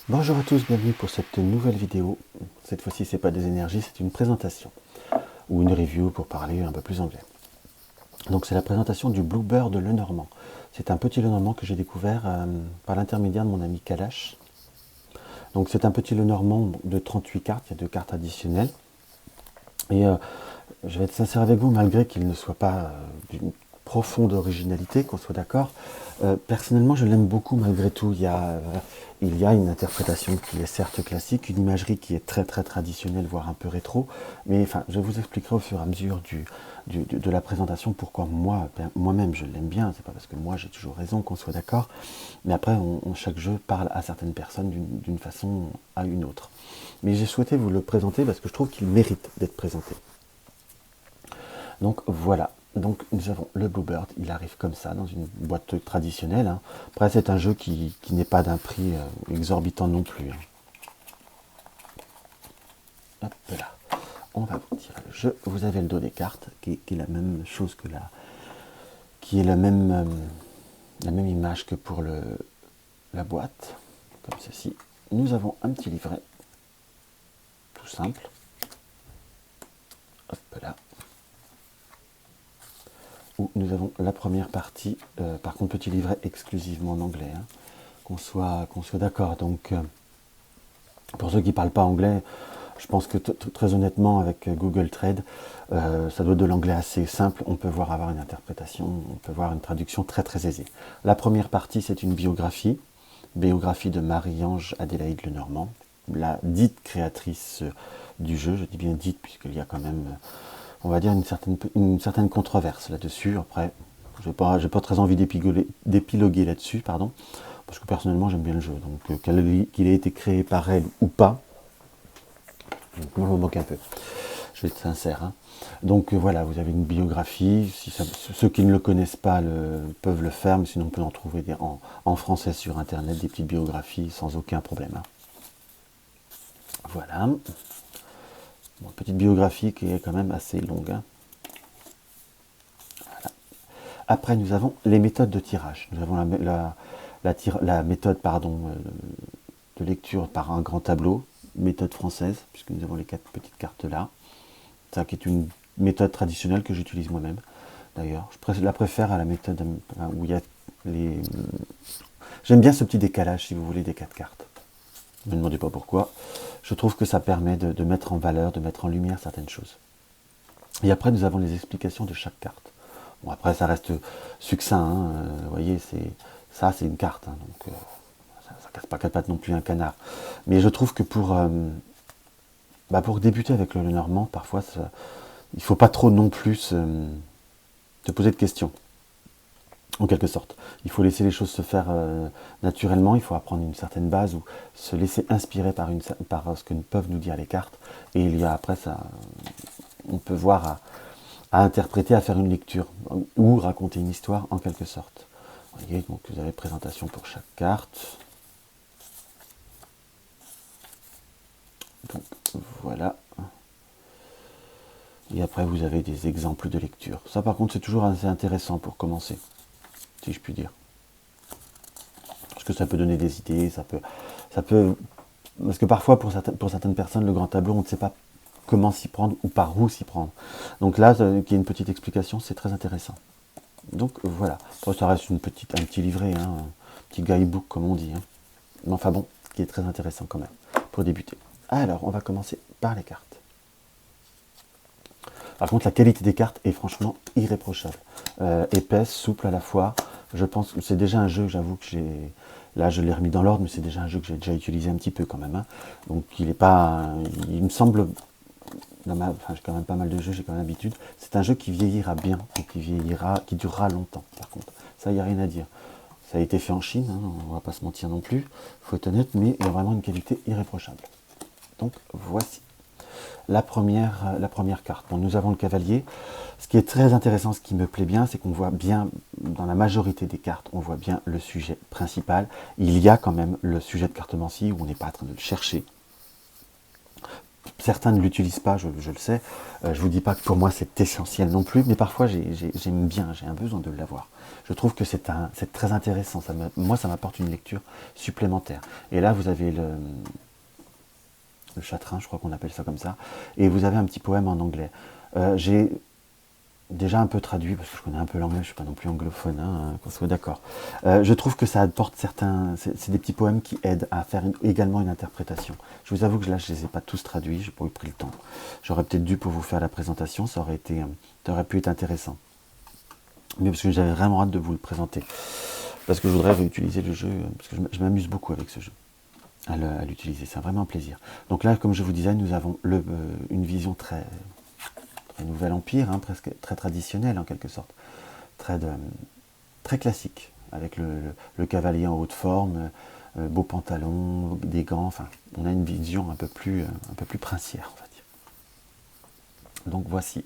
Bonjour à tous, bienvenue pour cette nouvelle vidéo. Cette fois-ci, c'est pas des énergies, c'est une présentation ou une review pour parler un peu plus anglais. Donc, c'est la présentation du Bluebird Lenormand. C'est un petit Lenormand que j'ai découvert par l'intermédiaire de mon ami Kalash. Donc, c'est un petit Lenormand de 38 cartes, il y a 2 cartes additionnelles. Et je vais être sincère avec vous, malgré qu'il ne soit pas d'une profonde originalité, qu'on soit d'accord. Personnellement, je l'aime beaucoup malgré tout. Il y a une interprétation qui est certes classique, une imagerie qui est très très traditionnelle, voire un peu rétro. Mais enfin, je vous expliquerai au fur et à mesure de la présentation pourquoi moi-même je l'aime bien. C'est pas parce que moi j'ai toujours raison, qu'on soit d'accord. Mais après, chaque jeu parle à certaines personnes d'une façon à une autre. Mais j'ai souhaité vous le présenter parce que je trouve qu'il mérite d'être présenté. Donc voilà, donc nous avons le Bluebird, il arrive comme ça dans une boîte traditionnelle. Hein. Après c'est un jeu qui n'est pas d'un prix exorbitant non plus. Hein. Hop là, on va vous tirer le jeu. Vous avez le dos des cartes qui est la même chose que qui est la même image que pour la boîte, comme ceci. Nous avons un petit livret, tout simple. Hop là. Où nous avons la première partie, par contre petit livret exclusivement en anglais, hein, qu'on soit d'accord. Donc pour ceux qui ne parlent pas anglais, je pense que très honnêtement avec Google Trade, ça doit être de l'anglais assez simple, on peut avoir une interprétation, on peut voir une traduction très très aisée. La première partie c'est une biographie de Marie-Ange Adélaïde Lenormand, la dite créatrice du jeu, je dis bien dite puisqu'il y a quand même on va dire une certaine controverse là-dessus. Après, je n'ai pas très envie d'épiloguer là-dessus, pardon, parce que personnellement j'aime bien le jeu. Donc qu'il ait été créé par elle ou pas, moi je me moque un peu. Je vais être sincère. Hein. Donc voilà, vous avez une biographie. Ceux qui ne le connaissent pas peuvent le faire, mais sinon on peut en trouver en français sur internet des petites biographies sans aucun problème. Hein. Voilà. Bon, petite biographie qui est quand même assez longue. Hein. Après, nous avons les méthodes de tirage. Nous avons la méthode de lecture par un grand tableau, méthode française, puisque nous avons les 4 petites cartes là. Ça qui est une méthode traditionnelle que j'utilise moi-même. D'ailleurs, je la préfère à la méthode où il y a les... J'aime bien ce petit décalage, si vous voulez, des 4 cartes. Ne me demandez pas pourquoi. Je trouve que ça permet de mettre en valeur, de mettre en lumière certaines choses. Et après, nous avons les explications de chaque carte. Bon, après, ça reste succinct. Hein, vous voyez, c'est une carte. Hein, donc, ça casse pas 4 pattes non plus un canard. Mais je trouve que pour débuter avec le Lenormand, parfois, il ne faut pas trop non plus se poser de questions. En quelque sorte. Il faut laisser les choses se faire naturellement, il faut apprendre une certaine base ou se laisser inspirer par ce que peuvent nous dire les cartes. Et il y a après ça, on peut voir à interpréter, à faire une lecture ou raconter une histoire en quelque sorte. Vous voyez, donc vous avez présentation pour chaque carte. Donc voilà. Et après vous avez des exemples de lecture. Ça par contre c'est toujours assez intéressant pour commencer, si je puis dire. Parce que ça peut donner des idées, ça peut parce que parfois pour certaines personnes le grand tableau on ne sait pas comment s'y prendre ou par où s'y prendre. Donc là, qu'il y ait une petite explication, c'est très intéressant. Donc voilà. Après, ça reste un petit livret, hein, un petit guidebook comme on dit. Hein. Mais enfin bon, qui est très intéressant quand même pour débuter. Alors, on va commencer par les cartes. Par contre, la qualité des cartes est franchement irréprochable. Épaisse, souple à la fois. Je pense que c'est déjà un jeu, j'avoue que là, je l'ai remis dans l'ordre, mais c'est déjà un jeu que j'ai déjà utilisé un petit peu quand même. Hein. Donc, il me semble j'ai quand même pas mal de jeux, j'ai quand même l'habitude. C'est un jeu qui vieillira bien et qui durera longtemps. Par contre, ça, il n'y a rien à dire. Ça a été fait en Chine, hein, on va pas se mentir non plus. Il faut être honnête, mais il y a vraiment une qualité irréprochable. Donc voici la première carte. Bon, nous avons le cavalier. Ce qui est très intéressant, ce qui me plaît bien, c'est qu'on voit bien, dans la majorité des cartes, on voit bien le sujet principal. Il y a quand même le sujet de cartomancie où on n'est pas en train de le chercher. Certains ne l'utilisent pas, je le sais. Je vous dis pas que pour moi c'est essentiel non plus, mais parfois j'aime bien, j'ai un besoin de l'avoir. Je trouve que c'est très intéressant. Moi, ça m'apporte une lecture supplémentaire. Et là, vous avez le Chatrin, je crois qu'on appelle ça comme ça, et vous avez un petit poème en anglais. J'ai déjà un peu traduit, parce que je connais un peu l'anglais, je ne suis pas non plus anglophone, hein, qu'on soit d'accord. Je trouve que ça apporte c'est des petits poèmes qui aident à faire également une interprétation. Je vous avoue que là, je ne les ai pas tous traduits, je n'ai pas eu pris le temps. J'aurais peut-être dû pour vous faire la présentation, ça aurait pu être intéressant. Mais parce que j'avais vraiment hâte de vous le présenter. Parce que je voudrais réutiliser le jeu, parce que je m'amuse beaucoup avec ce jeu, à l'utiliser, c'est vraiment un plaisir. Donc là, comme je vous disais, nous avons une vision très nouvel empire, hein, presque très traditionnel en quelque sorte, très classique, avec le cavalier en haute forme, beau pantalon, des gants, enfin, on a une vision un peu plus princière, on va dire. Donc voici,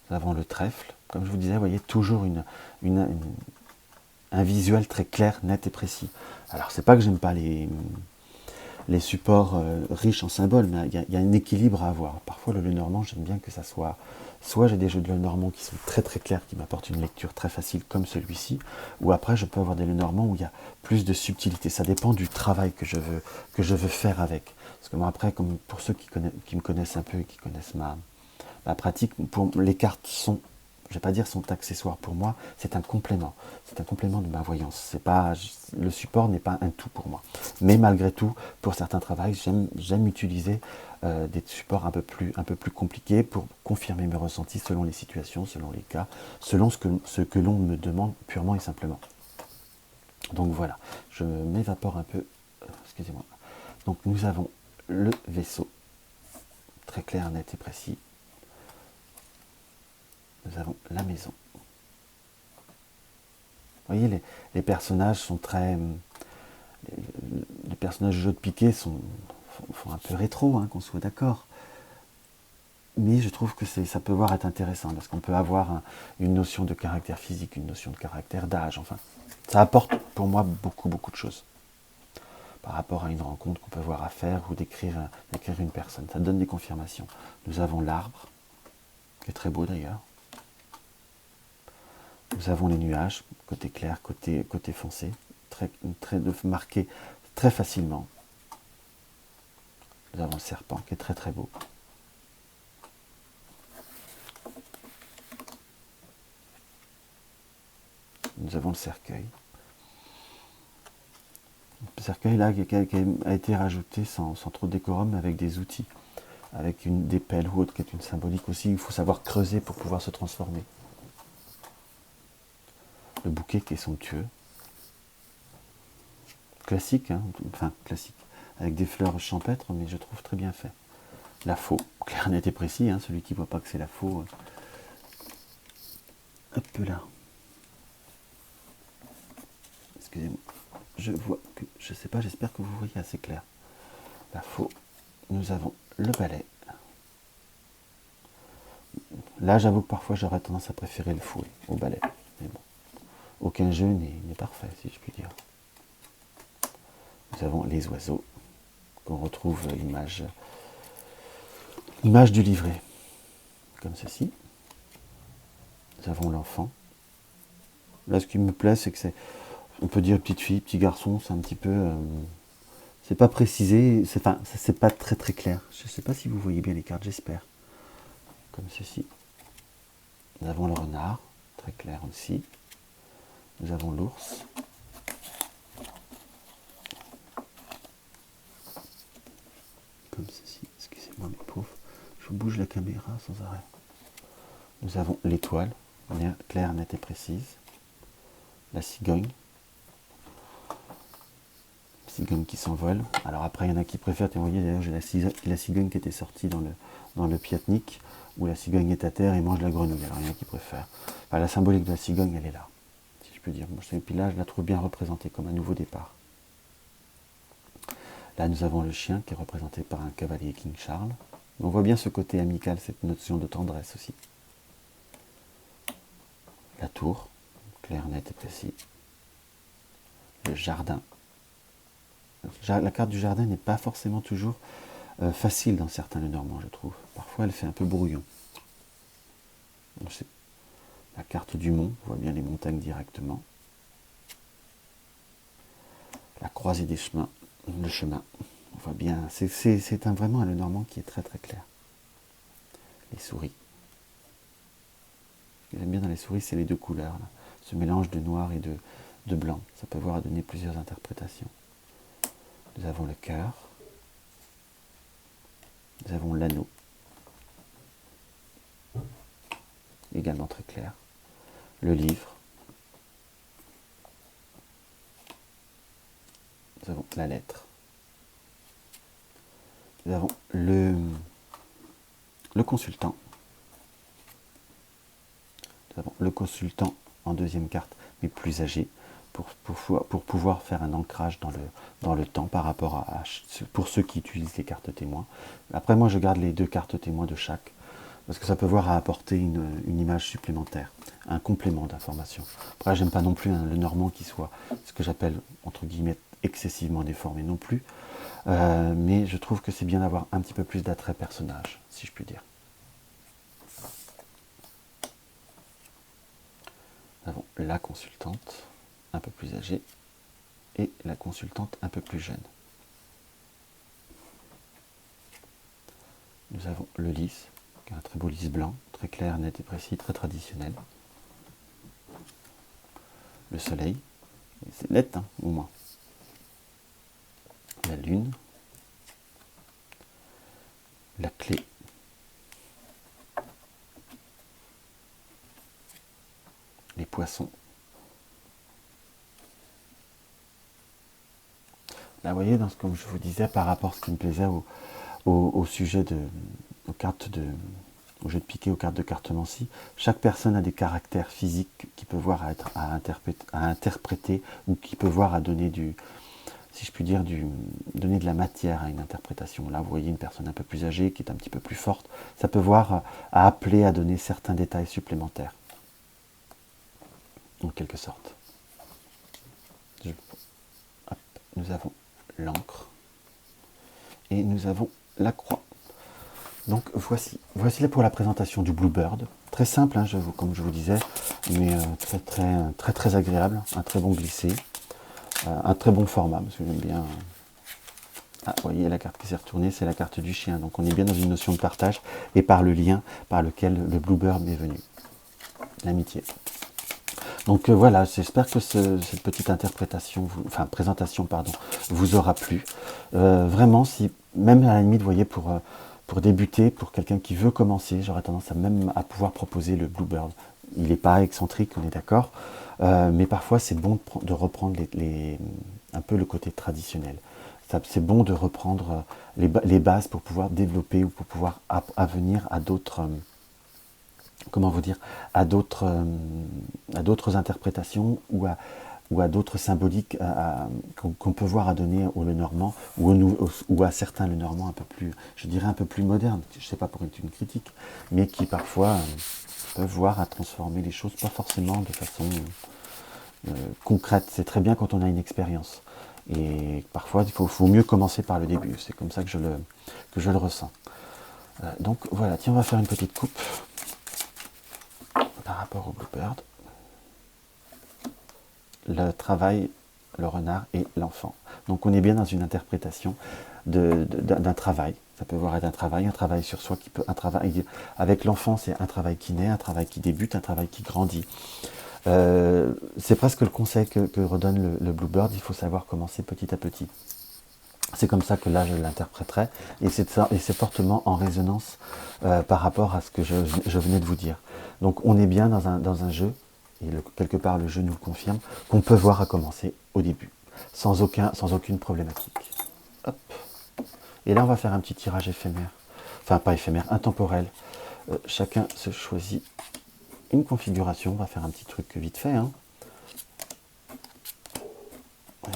nous avons le trèfle, comme je vous disais, vous voyez, toujours un visuel très clair, net et précis. Alors c'est pas que j'aime pas les supports riches en symboles, mais il y a un équilibre à avoir. Parfois le Lenormand, j'aime bien que ça soit j'ai des jeux de Lenormand qui sont très très clairs, qui m'apportent une lecture très facile comme celui-ci, ou après je peux avoir des Lenormand où il y a plus de subtilité. Ça dépend du travail que je veux faire avec. Parce que moi après, comme pour ceux qui me connaissent un peu et qui connaissent ma pratique, les cartes sont, je ne vais pas dire sont accessoires pour moi, c'est un complément. C'est un complément de ma voyance. Le support n'est pas un tout pour moi. Mais malgré tout, pour certains travaux, j'aime utiliser des supports un peu plus compliqués pour confirmer mes ressentis selon les situations, selon les cas, selon ce que l'on me demande purement et simplement. Donc voilà, je m'évapore un peu. Excusez-moi. Donc nous avons le vaisseau, très clair, net et précis. Nous avons la maison. Vous voyez, les personnages sont très... Les personnages du jeu de piquet font un peu rétro, hein, qu'on soit d'accord. Mais je trouve que ça peut voir être intéressant, parce qu'on peut avoir une notion de caractère physique, une notion de caractère d'âge, enfin. Ça apporte pour moi beaucoup, beaucoup de choses. Par rapport à une rencontre qu'on peut voir à faire ou d'écrire une personne. Ça donne des confirmations. Nous avons l'arbre, qui est très beau d'ailleurs. Nous avons les nuages, côté clair, côté foncé, très marqué très facilement. Nous avons le serpent qui est très très beau. Nous avons le cercueil. Le cercueil là qui a été rajouté sans trop de décorum avec des outils, avec des pelles ou autre qui est une symbolique aussi. Il faut savoir creuser pour pouvoir se transformer. Le bouquet qui est somptueux. Classique, hein, enfin classique, avec des fleurs champêtres, mais je trouve très bien fait. La faux, clair, net et précis, hein, celui qui ne voit pas que c'est la faux. Hop là. Excusez-moi. Je vois que, je sais pas, j'espère que vous voyez assez clair. La faux. Nous avons le balai. Là, j'avoue que parfois j'aurais tendance à préférer le fouet au balai. Mais bon, aucun jeu n'est parfait, si je puis dire. Nous avons les oiseaux, qu'on retrouve l'image du livret, comme ceci. Nous avons l'enfant. Là, ce qui me plaît, c'est que on peut dire petite fille, petit garçon, c'est un petit peu... c'est pas précisé, c'est pas très très clair. Je ne sais pas si vous voyez bien les cartes, j'espère. Comme ceci. Nous avons le renard, très clair aussi. Nous avons l'ours. Comme ceci, excusez-moi mes pauvres. Je bouge la caméra sans arrêt. Nous avons l'étoile, claire, nette et précise. La cigogne. Cigogne qui s'envole. Alors après, il y en a qui préfèrent, vous voyez d'ailleurs, j'ai la cigogne qui était sortie dans le Piatnik, où la cigogne est à terre et mange la grenouille. Alors il y en a qui préfèrent. Enfin, la symbolique de la cigogne, elle est là, si je peux dire. Et puis là, je la trouve bien représentée comme un nouveau départ. Là, nous avons le chien qui est représenté par un cavalier King Charles. On voit bien ce côté amical, cette notion de tendresse aussi. La tour, clair, net et précis. Le jardin. La carte du jardin n'est pas forcément toujours facile dans certains Lenormand, je trouve. Parfois, elle fait un peu brouillon. Donc, c'est la carte du mont, on voit bien les montagnes directement. La croisée des chemins, le chemin, on voit bien. C'est vraiment un Lenormand qui est très très clair. Les souris. Ce que j'aime bien dans les souris, c'est les deux couleurs, là. Ce mélange de noir et de blanc. Ça peut avoir à donner plusieurs interprétations. Nous avons le cœur. Nous avons l'anneau. Également très clair. Le livre. Nous avons la lettre. Nous avons le consultant. Nous avons le consultant en deuxième carte, mais plus âgé, pour pouvoir faire un ancrage dans le temps par rapport pour ceux qui utilisent les cartes témoins. Après, moi, je garde les deux cartes témoins de chaque, parce que ça peut voir à apporter une image supplémentaire, un complément d'information. Après, j'aime pas non plus un Lenormand qui soit ce que j'appelle, entre guillemets, excessivement déformé non plus, mais je trouve que c'est bien d'avoir un petit peu plus d'attrait personnage, si je puis dire. Nous avons la consultante, un peu plus âgée, et la consultante un peu plus jeune. Nous avons le lys, qui est un très beau lys blanc, très clair, net et précis, très traditionnel. Le soleil, c'est net, hein, au moins. La lune, la clé, les poissons. Là, vous voyez, comme je vous disais, par rapport à ce qui me plaisait au sujet au jeu de piquet, aux cartes de cartomancie, chaque personne a des caractères physiques qui peut voir à interpréter ou qui peut voir à donner si je puis dire, donner de la matière à une interprétation. Là, vous voyez une personne un peu plus âgée, qui est un petit peu plus forte, ça peut voir à appeler à donner certains détails supplémentaires, en quelque sorte. Nous avons l'encre et nous avons la croix. Donc voici là pour la présentation du Bluebird. Très simple, hein, comme je vous disais, mais très agréable, un très bon glissé, un très bon format, parce que j'aime bien. Ah, vous voyez la carte qui s'est retournée, c'est la carte du chien. Donc on est bien dans une notion de partage et par le lien par lequel le Bluebird m'est venu. L'amitié. Donc voilà, j'espère que cette petite présentation, vous aura plu. Vraiment, si même à la limite, vous voyez, pour débuter, pour quelqu'un qui veut commencer, j'aurais tendance à pouvoir proposer le Bluebird. Il n'est pas excentrique, on est d'accord, mais parfois c'est bon de reprendre un peu le côté traditionnel. C'est bon de reprendre les bases pour pouvoir développer ou pour pouvoir venir à d'autres... comment vous dire, à d'autres interprétations ou à d'autres symboliques qu'on peut voir à donner au Lenormand ou à certains Lenormand un peu plus, je dirais un peu plus modernes, je ne sais pas pour être une critique, mais qui parfois peuvent voir à transformer les choses, pas forcément de façon concrète. C'est très bien quand on a une expérience. Et parfois, il faut mieux commencer par le début. C'est comme ça que je le ressens. Donc voilà, tiens, on va faire une petite coupe par rapport au Bluebird. Le travail, le renard et l'enfant. Donc on est bien dans une interprétation d'un travail. Ça peut voir être un travail sur soi qui peut avec l'enfant, c'est un travail qui naît, un travail qui débute, un travail qui grandit. C'est presque le conseil que redonne le Bluebird. Il faut savoir commencer petit à petit. C'est comme ça que là je l'interpréterai et c'est fortement en résonance par rapport à ce que je venais de vous dire. Donc on est bien dans un jeu, et quelque part le jeu nous le confirme, qu'on peut voir à commencer au début, sans aucune problématique. Hop. Et là on va faire un petit tirage éphémère, enfin pas éphémère, intemporel. Chacun se choisit une configuration, on va faire un petit truc vite fait. Hein.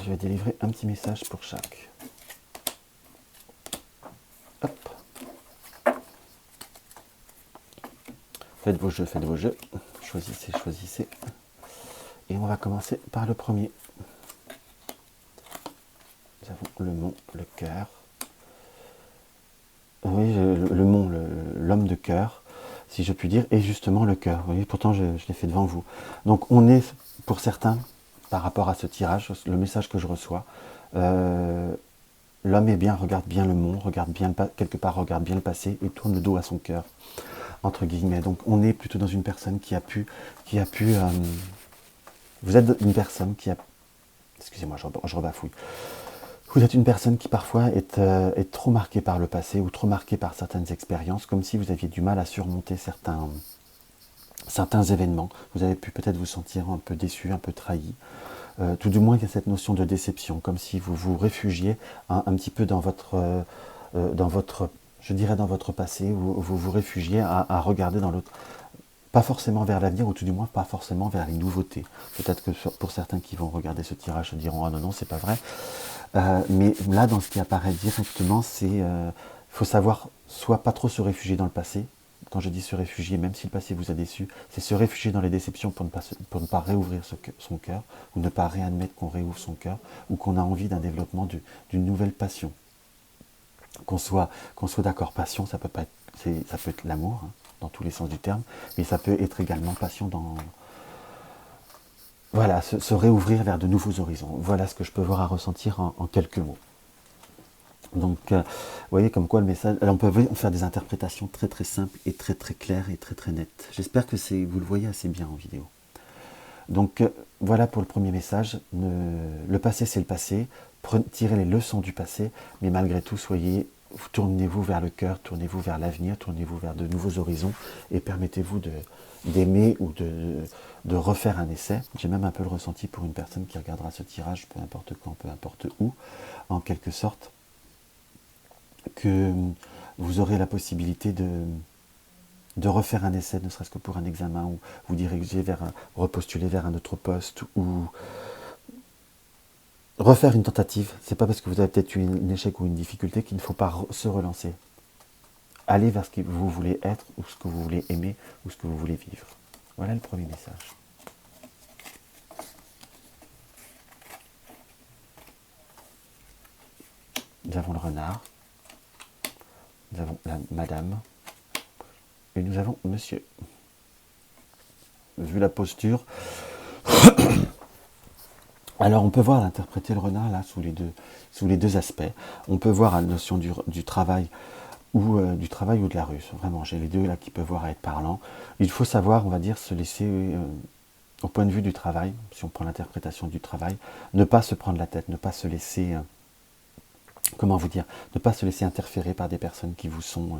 Je vais délivrer un petit message pour chaque. Hop. Faites vos jeux. Choisissez. Et on va commencer par le premier. Nous avons le mont, le cœur, oui, le mont, l'homme de cœur, si je puis dire, et justement le cœur. Vous voyez, pourtant je l'ai fait devant vous. Donc on est, pour certains, par rapport à ce tirage, le message que je reçois, euh, l'homme est bien, regarde bien le mont, regarde bien quelque part, regarde bien le passé et tourne le dos à son cœur, entre guillemets. Donc on est plutôt dans une personne vous êtes une personne qui a, excusez-moi, je rebafouille. Vous êtes une personne qui parfois est trop marquée par le passé ou trop marquée par certaines expériences, comme si vous aviez du mal à surmonter certains événements. Vous avez pu peut-être vous sentir un peu déçu, un peu trahi. Tout du moins, il y a cette notion de déception, comme si vous vous réfugiez un petit peu dans votre, je dirais dans votre passé, où vous vous réfugiez à regarder dans l'autre, pas forcément vers l'avenir, ou tout du moins pas forcément vers les nouveautés. Peut-être que pour certains qui vont regarder ce tirage se diront ah non non c'est pas vrai. Mais là dans ce qui apparaît directement, c'est faut savoir soit pas trop se réfugier dans le passé. Quand je dis se réfugier, même si le passé vous a déçu, c'est se réfugier dans les déceptions pour ne pas réouvrir son cœur, ou ne pas réadmettre qu'on réouvre son cœur, ou qu'on a envie d'un développement d'une nouvelle passion. Qu'on soit d'accord, passion, ça peut être l'amour, hein, dans tous les sens du terme, mais ça peut être également passion dans... Voilà, se réouvrir vers de nouveaux horizons. Voilà ce que je peux voir à ressentir en quelques mots. Donc, vous voyez comme quoi le message... Alors, on peut faire des interprétations très très simples et très très claires et très très nettes. J'espère que vous le voyez assez bien en vidéo. Donc, voilà pour le premier message. Le passé, c'est le passé. Tirez les leçons du passé, mais malgré tout, tournez-vous vers le cœur, tournez-vous vers l'avenir, tournez-vous vers de nouveaux horizons et permettez-vous d'aimer ou de refaire un essai. J'ai même un peu le ressenti pour une personne qui regardera ce tirage, peu importe quand, peu importe où, en quelque sorte, que vous aurez la possibilité de refaire un essai, ne serait-ce que pour un examen, ou vous diriger repostuler vers un autre poste, ou refaire une tentative. C'est pas parce que vous avez peut-être eu un échec ou une difficulté qu'il ne faut pas se relancer. Allez vers ce que vous voulez être, ou ce que vous voulez aimer, ou ce que vous voulez vivre. Voilà le premier message. Nous avons le renard, nous avons la madame, et nous avons monsieur. Vu la posture, alors on peut voir interpréter le renard là sous les deux aspects. On peut voir la notion du travail ou du travail ou de la ruse. Vraiment, j'ai les deux là qui peuvent voir à être parlants. Il faut savoir, on va dire, se laisser, au point de vue du travail, si on prend l'interprétation du travail, ne pas se prendre la tête, ne pas se laisser, comment vous dire, ne pas se laisser interférer par des personnes qui vous sont,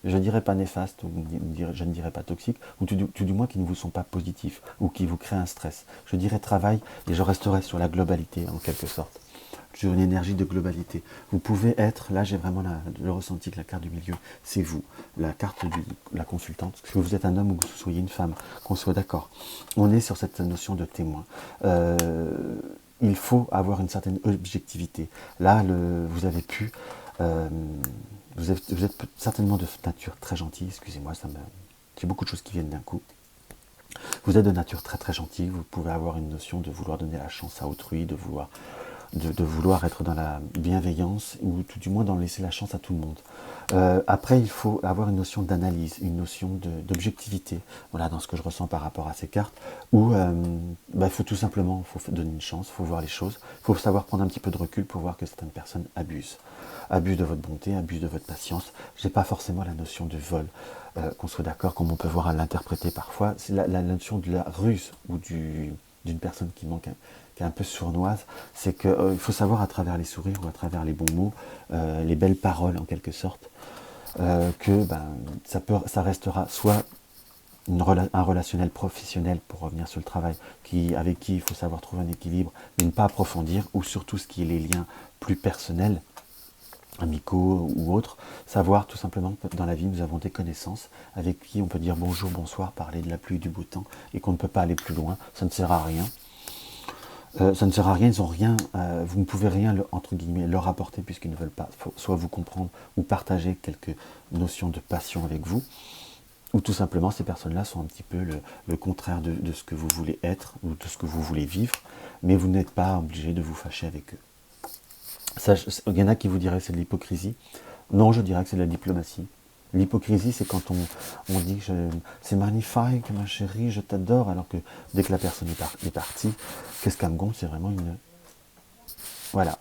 je ne dirais pas néfastes, ou je ne dirais pas toxiques, ou tout du moins qui ne vous sont pas positifs, ou qui vous créent un stress. Je dirais travail, et je resterai sur la globalité, en quelque sorte. Sur une énergie de globalité. Vous pouvez être, là j'ai vraiment le ressenti que la carte du milieu, c'est vous, la carte de la consultante, que vous êtes un homme ou que vous soyez une femme, qu'on soit d'accord. On est sur cette notion de témoin. Il faut avoir une certaine objectivité. Là, vous avez pu... vous êtes certainement de nature très gentille, excusez-moi, j'ai beaucoup de choses qui viennent d'un coup. Vous êtes de nature très très gentille, vous pouvez avoir une notion de vouloir donner la chance à autrui, de vouloir être dans la bienveillance, ou tout du moins d'en laisser la chance à tout le monde. Après, il faut avoir une notion d'analyse, une notion d'objectivité, voilà, dans ce que je ressens par rapport à ces cartes, où il faut tout simplement donner une chance, il faut voir les choses, il faut savoir prendre un petit peu de recul pour voir que certaines personnes abusent de votre bonté, abusent de votre patience. Je n'ai pas forcément la notion de vol, qu'on soit d'accord, comme on peut voir à l'interpréter parfois, c'est la notion de la ruse, ou d'une personne qui est un peu sournoise, c'est qu'il faut savoir à travers les sourires ou à travers les bons mots, les belles paroles en quelque sorte, que ça restera soit un relationnel professionnel, pour revenir sur le travail, avec qui il faut savoir trouver un équilibre, mais ne pas approfondir, ou surtout ce qui est les liens plus personnels, amicaux ou autres, savoir tout simplement que dans la vie nous avons des connaissances avec qui on peut dire bonjour, bonsoir, parler de la pluie, du beau temps, et qu'on ne peut pas aller plus loin, ça ne sert à rien. Ça ne sert à rien, ils ont rien, vous ne pouvez rien, entre guillemets, leur apporter puisqu'ils ne veulent pas soit vous comprendre ou partager quelques notions de passion avec vous, ou tout simplement ces personnes-là sont un petit peu le contraire de ce que vous voulez être ou de ce que vous voulez vivre, mais vous n'êtes pas obligé de vous fâcher avec eux. Il y en a qui vous diraient que c'est de l'hypocrisie. Non, je dirais que c'est de la diplomatie. L'hypocrisie, c'est quand on dit que c'est magnifique, ma chérie, je t'adore, alors que dès que la personne est partie, qu'est-ce qu'elle me gonfle, c'est vraiment une... Voilà.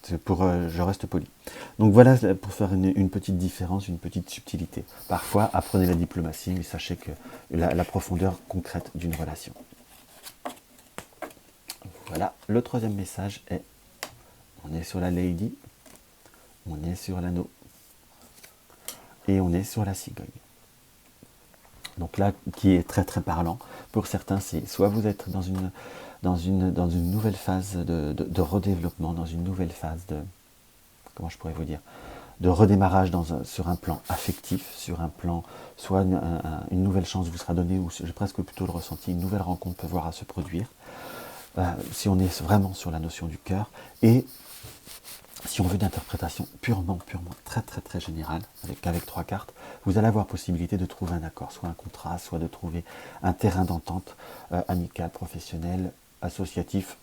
Je reste poli. Donc voilà, pour faire une petite différence, une petite subtilité. Parfois, apprenez la diplomatie, mais sachez que la profondeur concrète d'une relation. Voilà, le troisième message est, on est sur la lady, on est sur l'anneau, et on est sur la cigogne. Donc là, qui est très très parlant. Pour certains, c'est soit vous êtes dans une nouvelle phase de redéveloppement, dans une nouvelle phase de, comment je pourrais vous dire, de redémarrage sur un plan affectif, sur un plan, soit une nouvelle chance vous sera donnée, ou j'ai presque plutôt le ressenti, une nouvelle rencontre peut voir à se produire, si on est vraiment sur la notion du cœur, et si on veut une interprétation purement, très très très générale, avec 3 cartes, vous allez avoir possibilité de trouver un accord, soit un contrat, soit de trouver un terrain d'entente amical, professionnel, associatif,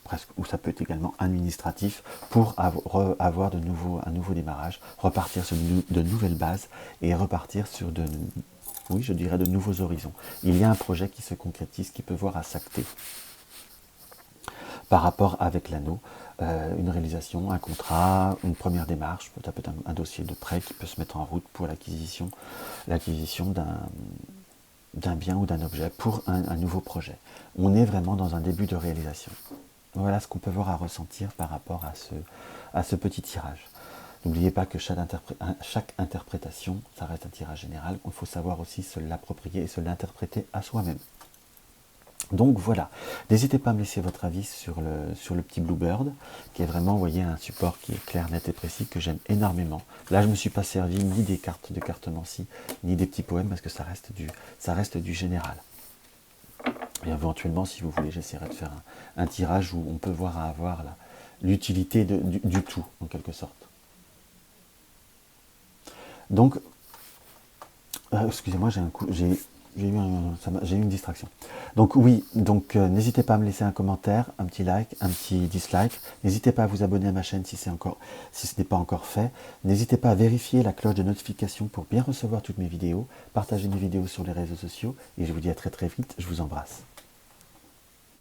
presque, ou ça peut être également administratif, pour avoir un nouveau démarrage, repartir sur de nouvelles bases et repartir sur oui, je dirais de nouveaux horizons. Il y a un projet qui se concrétise, qui peut voir à s'acter. Par rapport avec l'anneau, une réalisation, un contrat, une première démarche, ça peut être un dossier de prêt qui peut se mettre en route pour l'acquisition d'un bien ou d'un objet pour un nouveau projet. On est vraiment dans un début de réalisation. Voilà ce qu'on peut voir à ressentir par rapport à ce petit tirage. N'oubliez pas que chaque interprétation, ça reste un tirage général. Il faut savoir aussi se l'approprier et se l'interpréter à soi-même. Donc voilà, n'hésitez pas à me laisser votre avis sur le petit Bluebird, qui est vraiment, vous voyez, un support qui est clair, net et précis, que j'aime énormément. Là, je ne me suis pas servi ni des cartes de cartomancie, ni des petits poèmes, parce que ça reste du général. Et éventuellement, si vous voulez, j'essaierai de faire un tirage où on peut voir à avoir l'utilité du tout, en quelque sorte. Donc, excusez-moi, j'ai eu une distraction. Donc oui, n'hésitez pas à me laisser un commentaire, un petit like, un petit dislike. N'hésitez pas à vous abonner à ma chaîne si ce n'est pas encore fait. N'hésitez pas à vérifier la cloche de notification pour bien recevoir toutes mes vidéos. Partagez mes vidéos sur les réseaux sociaux et je vous dis à très très vite. Je vous embrasse.